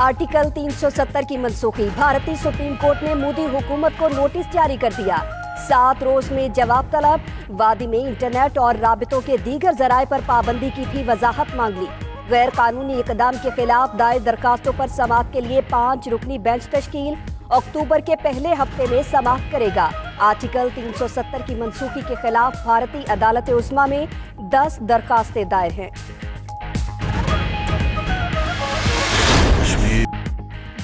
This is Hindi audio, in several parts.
आर्टिकल 370 की मनसूखी। भारतीय सुप्रीम कोर्ट ने मोदी हुकूमत को नोटिस जारी कर दिया। 7 रोज में जवाब तलब। वादी में इंटरनेट और राबितों के दीगर जराए पर पाबंदी की भी वजाहत मांग ली। गैर कानूनी इकदाम के खिलाफ दायर दरखास्तों पर समाअत के लिए 5 रुकनी बेंच तश्कील। अक्टूबर के पहले हफ्ते में समाअत करेगा। आर्टिकल 370 की मनसूखी के खिलाफ भारतीय अदालत उस्मा में 10 दरखास्तें दायर हैं।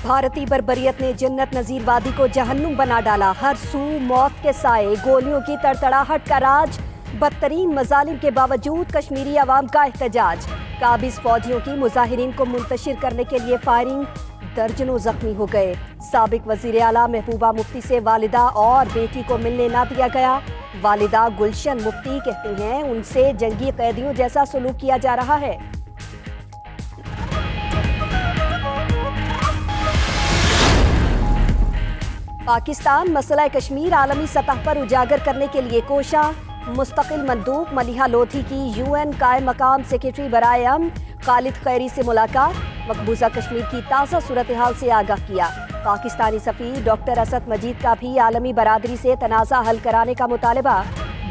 भारतीय बर्बरियत ने जन्नत नजीर वादी को जहन्नुम बना डाला। हर सू मौत के साए, गोलियों की तड़तड़ाहट का राज। बदतरीन मजालिम के बावजूद कश्मीरी अवाम का एहतजाज। काबिज फौजियों की मुजाहिरीन को मुंतशिर करने के लिए फायरिंग। दर्जनों जख्मी हो गए। साबिक वजीर आला महबूबा मुफ्ती से वालिदा और बेटी को मिलने ना दिया गया। वालिदा गुलशन मुफ्ती कहती हैं उनसे जंगी कैदियों जैसा सलूक किया जा रहा है। पाकिस्तान मसला कश्मीर आलमी सतह पर उजागर करने के लिए कोशा। मुस्तकिल मंदूब मलिहा लोधी की यूएन कायम मकाम सेक्रेटरी बराए अमन खालिद खैरी से मुलाकात। मकबूजा कश्मीर की ताज़ा सूरत हाल से आगाह किया। पाकिस्तानी सफीर डॉक्टर असद मजीद का भी आलमी बरादरी से तनाज़ा हल कराने का मुतालबा।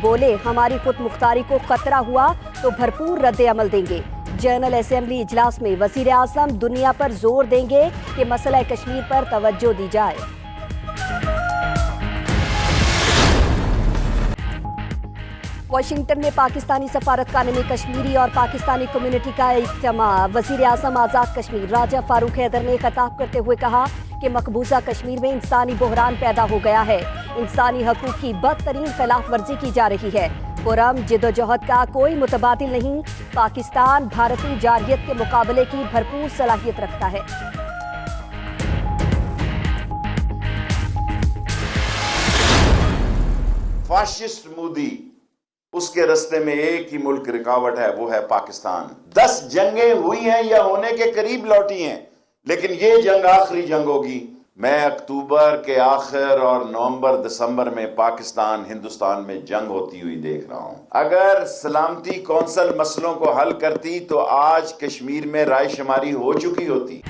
बोले हमारी खुद मुख्तारी को खतरा हुआ तो भरपूर रद्द अमल देंगे। जनरल असेंबली इजलास में वजीर आज़म दुनिया पर जोर देंगे कि मसला कश्मीर पर तवज्जो दी जाए। वाशिंगटन में पाकिस्तानी सफारतखाने में कश्मीरी और पाकिस्तानी कम्युनिटी का इज्तिमा। वजीर आज़म आज़ाद कश्मीर राजा फारूक हैदर ने खिताब करते हुए कहा कि मकबूजा कश्मीर में इंसानी बहरान पैदा हो गया है। इंसानी हकूक की बदतरीन खिलाफ वर्जी की जा रही है। पुरम जिद्दोजहद का कोई मुतबादिल नहीं। पाकिस्तान भारतीय जारहियत के मुकाबले की भरपूर सलाहियत रखता है। फाशिस्ट मोदी, उसके रास्ते में एक ही मुल्क रुकावट है, वो है पाकिस्तान। 10 जंगें हुई हैं या होने के करीब लौटी हैं, लेकिन ये जंग आखिरी जंग होगी। मैं अक्टूबर के आखिर और नवंबर दिसंबर में पाकिस्तान हिंदुस्तान में जंग होती हुई देख रहा हूं। अगर सलामती कौंसिल मसलों को हल करती तो आज कश्मीर में रायशुमारी हो चुकी होती।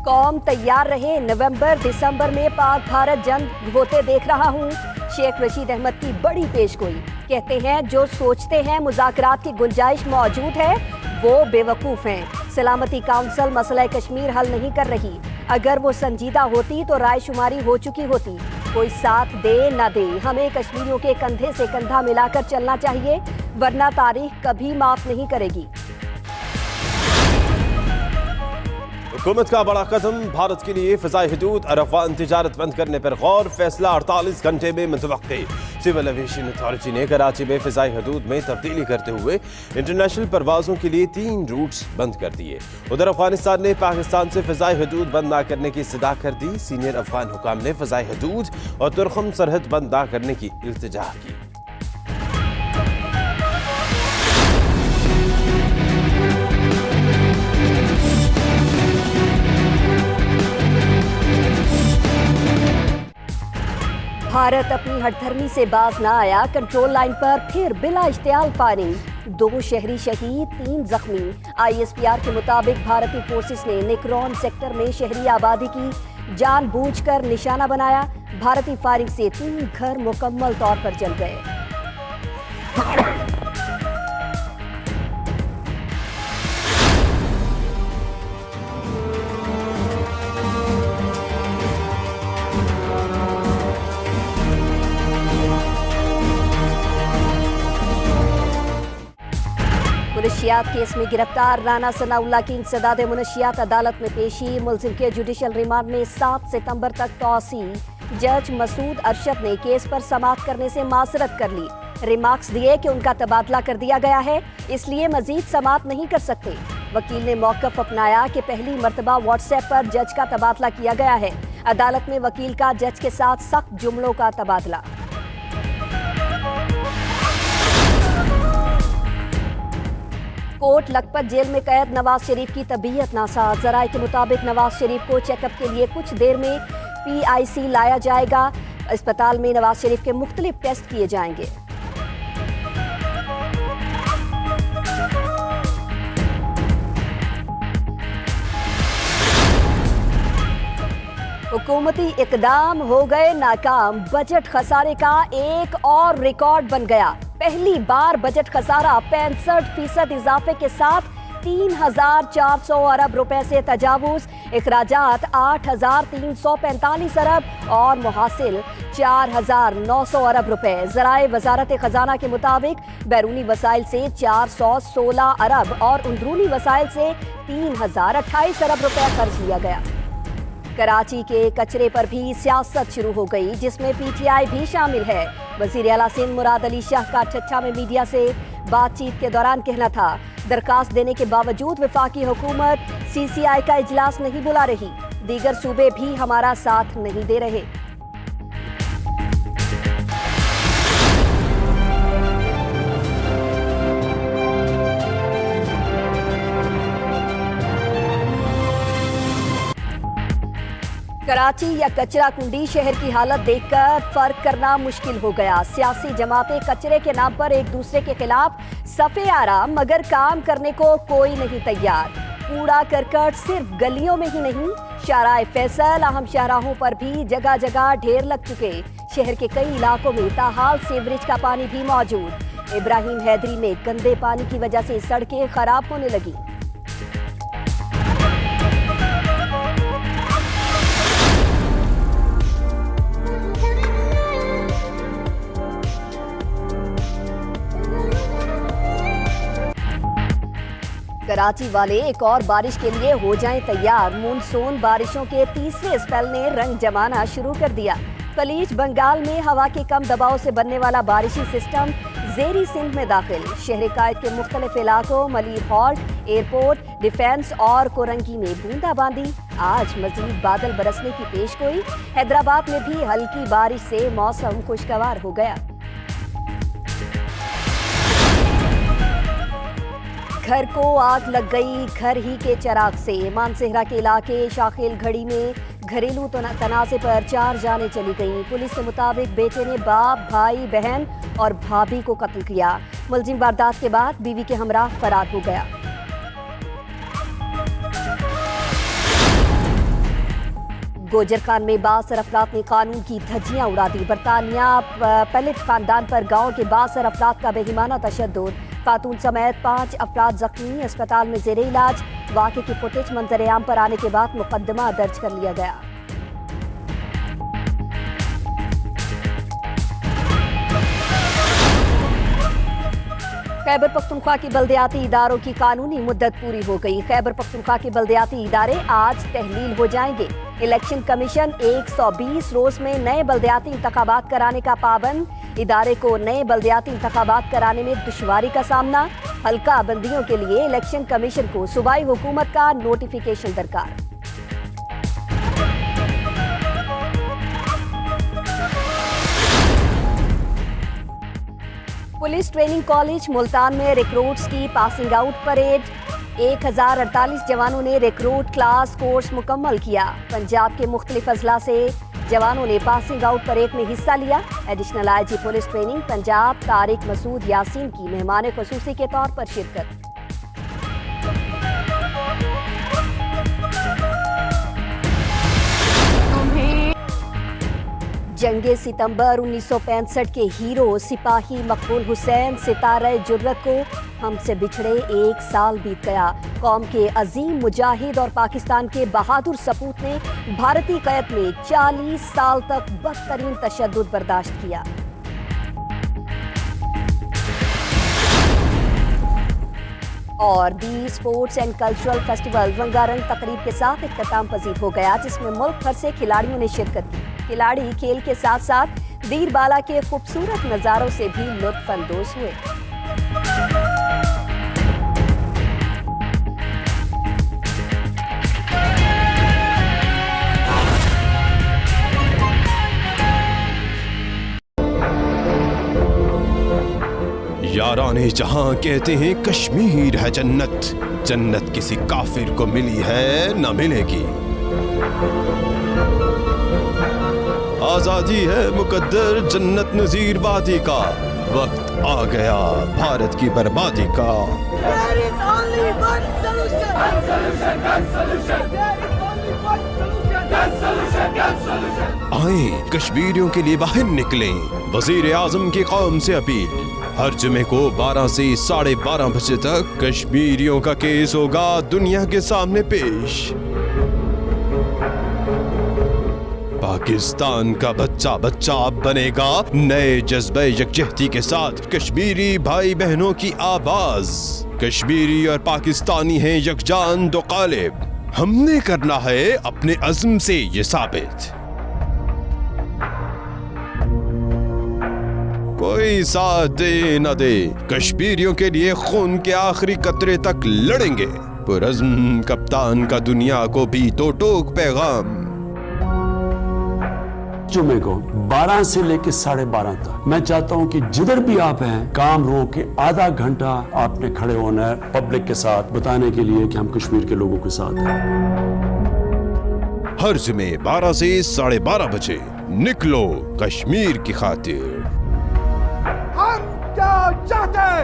कौम तैयार रहे, नवंबर दिसंबर में पाक भारत जंग होते देख रहा हूं। शेख रशीद अहमद की बड़ी पेशगोई। कहते हैं जो सोचते हैं मुज़ाकरात की गुंजाइश मौजूद है वो बेवकूफ़ हैं। सलामती काउंसिल मसला कश्मीर हल नहीं कर रही। अगर वो संजीदा होती तो रायशुमारी हो चुकी होती। कोई साथ दे ना दे, हमें कश्मीरियों के कंधे से कंधा मिलाकर चलना चाहिए, वरना तारीख कभी माफ नहीं करेगी। हुकूमत का बड़ा कदम, भारत के लिए फ़िज़ाई हदूद और अफवान तिजारत बंद करने पर गौर। फैसला 48 घंटे में मुतवक्के। सिविल एविएशन अथॉरिटी ने कराची में फ़िज़ाई हदूद में तब्दीली करते हुए इंटरनेशनल परवाज़ों के लिए 3 रूट्स बंद कर दिए। उधर अफगानिस्तान ने पाकिस्तान से फ़िज़ाई हदूद बंद ना करने की इस्तदा कर दी। सीनियर अफगान हुकाम ने फ़िज़ाई हदूद और तुरखम सरहद बंद ना करने की इल्तिजा की। भारत अपनी हठधर्मी से बाज ना आया। कंट्रोल लाइन पर फिर बिला इश्तियाल फायरिंग। 2 शहरी शहीद, 3 जख्मी। ISPR के मुताबिक भारतीय फोर्सेस ने निकरॉन सेक्टर में शहरी आबादी की जानबूझकर निशाना बनाया। भारतीय फायरिंग से 3 घर मुकम्मल तौर पर जल गए। मुनशियात केस में गिरफ्तार राना सनाउल्लाह की इंसदाद मुनशियात अदालत में पेशी। मुलजिम के जुडिशल रिमांड में 7 सितंबर तक तौसी। जज मसूद अरशद ने केस पर समाअत करने से माजरत कर ली। रिमार्क्स दिए कि उनका तबादला कर दिया गया है, इसलिए मजीद समाअत नहीं कर सकते। वकील ने मौक़िफ़ अपनाया कि पहली मरतबा व्हाट्सएप पर जज का तबादला किया गया है। अदालत में वकील का जज के साथ सख्त जुमलों का तबादला। कोट लखपत जेल में कैद नवाज शरीफ की तबीयत नासाज। ज़राए के मुताबिक नवाज शरीफ को चेकअप के लिए कुछ देर में PIC लाया जाएगा। अस्पताल में नवाज शरीफ के मुख्तलिफ टेस्ट किए जाएंगे। हुकूमती इकदाम हो गए नाकाम, बजट खसारे का एक और रिकॉर्ड बन गया। पहली बार बजट खसारा 65% इजाफे के साथ 3,400 अरब रुपए से तजावुज, इखराजात 8,345 अरब और मुहासिल 4,900 अरब रुपए। ज़राए वजारत खजाना के मुताबिक बैरूनी वसाइल से 416 अरब और अंदरूनी वसाइल से 3,028 अरब रुपए खर्च लिया गया। कराची के कचरे पर भी सियासत शुरू हो गई, जिसमें पीटीआई भी शामिल है। वजीर आला सिंध मुराद अली शाह का ठट्ठा में मीडिया से बातचीत के दौरान कहना था, दरखास्त देने के बावजूद वफाकी हुकूमत सीसीआई का इजलास नहीं बुला रही, दीगर सूबे भी हमारा साथ नहीं दे रहे। कराची या कचरा कुंडी, शहर की हालत देखकर फर्क करना मुश्किल हो गया। सियासी जमातें कचरे के नाम पर एक दूसरे के खिलाफ सफे आरा, मगर काम करने को कोई नहीं तैयार। कूड़ा करकट सिर्फ गलियों में ही नहीं, शाहराए फैसल, अहम शाहराहों पर भी जगह जगह ढेर लग चुके। शहर के कई इलाकों में ताहाल सीवरेज का पानी भी मौजूद। इब्राहिम हैदरी में गंदे पानी की वजह से सड़कें खराब होने लगी। कराची वाले एक और बारिश के लिए हो जाएं तैयार। मानसून बारिशों के तीसरे स्पेल ने रंग जमाना शुरू कर दिया। खलीज बंगाल में हवा के कम दबाव से बनने वाला बारिशी सिस्टम जेरी सिंध में दाखिल। शहर कायद के मुख्तलिफ इलाकों मलिर हॉल्ट, एयरपोर्ट, डिफेंस और कोरंगी में बूंदाबांदी। आज मजीद बादल बरसने की पेशगोई। हैदराबाद में भी हल्की बारिश से मौसम खुशगवार हो गया। घर को आग लग गई घर ही के चिराग से। मानसेहरा के इलाके शाखिल घड़ी में घरेलू तनाज़े पर 4 जानें चली गईं। पुलिस के मुताबिक बेटे ने बाप, भाई, बहन और भाभी को कत्ल किया। मुलजिम वारदात के बाद बीवी के हमराह फरार हो गया। गोजर खान में बासर अफराद ने कानून की धज्जियां उड़ा दी। बरतानिया पैलेट खानदान पर गांव के बासर अफराद का बेईमाना तशद्दुद। खातून समेत 5 अफराद जख्मी, अस्पताल में जेरे इलाज। वाक़े की फुटेज मंजर-ए-आम पर आने के बाद मुकदमा दर्ज कर लिया गया। खैबर पख्तूनख्वा की बल्दियाती इदारों की कानूनी मुद्दत पूरी हो गई। खैबर पख्तूनख्वा के बल्दियाती इदारे आज तहलील हो जाएंगे। इलेक्शन कमीशन 120 रोज में नए बल्दियाती इंतखाबात कराने का पाबंद। इदारे को नए बल्दियाती इंतखाबात कराने में दुश्वारी का सामना। हल्का बंदियों के लिए इलेक्शन कमीशन को सूबाई हुकूमत का नोटिफिकेशन दरकार। पुलिस ट्रेनिंग कॉलेज मुल्तान में रिक्रूट्स की पासिंग आउट परेड। 1048 जवानों ने रिक्रूट क्लास कोर्स मुकम्मल किया। पंजाब के मुख्तलिफ अजला से जवानों ने पासिंग आउट परेड में हिस्सा लिया। Additional IG police training Punjab Tariq Masood Yasin की मेहमान खुसूसी के तौर पर शिरकत। जंगे सितंबर 1965 के हीरो सिपाही मकबूल हुसैन सितारे जुर्रत को हमसे बिछड़े 1 साल बीत गया। कौम के अजीम मुजाहिद और पाकिस्तान के बहादुर सपूत ने भारतीय कैद में 40 साल तक बदतरीन तशद्दुद बर्दाश्त किया। और दी स्पोर्ट्स एंड कल्चरल फेस्टिवल रंगारंग तकरीब के साथ इख्तिताम पजीर हो गया, जिसमें मुल्क भर से खिलाड़ियों ने शिरकत की। खिलाड़ी खेल के साथ साथ दीरबाला के खूबसूरत नज़ारों से भी लुत्फ अंदोज हुए। याराने जहां कहते हैं कश्मीर है जन्नत, जन्नत किसी काफिर को मिली है न मिलेगी। आजादी है मुकद्दर जन्नत नजीर वादी का, वक्त आ गया भारत की बर्बादी का। There is only one solution. One solution, one solution. There is only one solution. आए कश्मीरियों के लिए बाहर निकलें। वजीर आजम की कौम से अपील। हर जुमे को 12 से 12:30 बजे तक कश्मीरियों का केस होगा दुनिया के सामने पेश। पाकिस्तान का बच्चा बच्चा अब बनेगा नए जज्बे यकजहती के साथ कश्मीरी भाई बहनों की आवाज। कश्मीरी और पाकिस्तानी हैं यकजान दो कालिब। हमने करना है अपने अज़्म से ये साबित। कोई साथ दे न दे, कश्मीरियों के लिए खून के आखिरी कतरे तक लड़ेंगे। पुरज़्म कप्तान का दुनिया को भी तो टोक पैगाम। जुमे को 12 से लेकर 12:30 तक मैं चाहता हूं कि जिधर भी आप हैं काम रोक के आधा घंटा आपने खड़े होना है पब्लिक के साथ बताने के लिए कि हम कश्मीर के लोगों के साथ हैं। हर जुमे 12 से 12:30 बजे निकलो कश्मीर की खातिर। हम क्या चाहते हैं?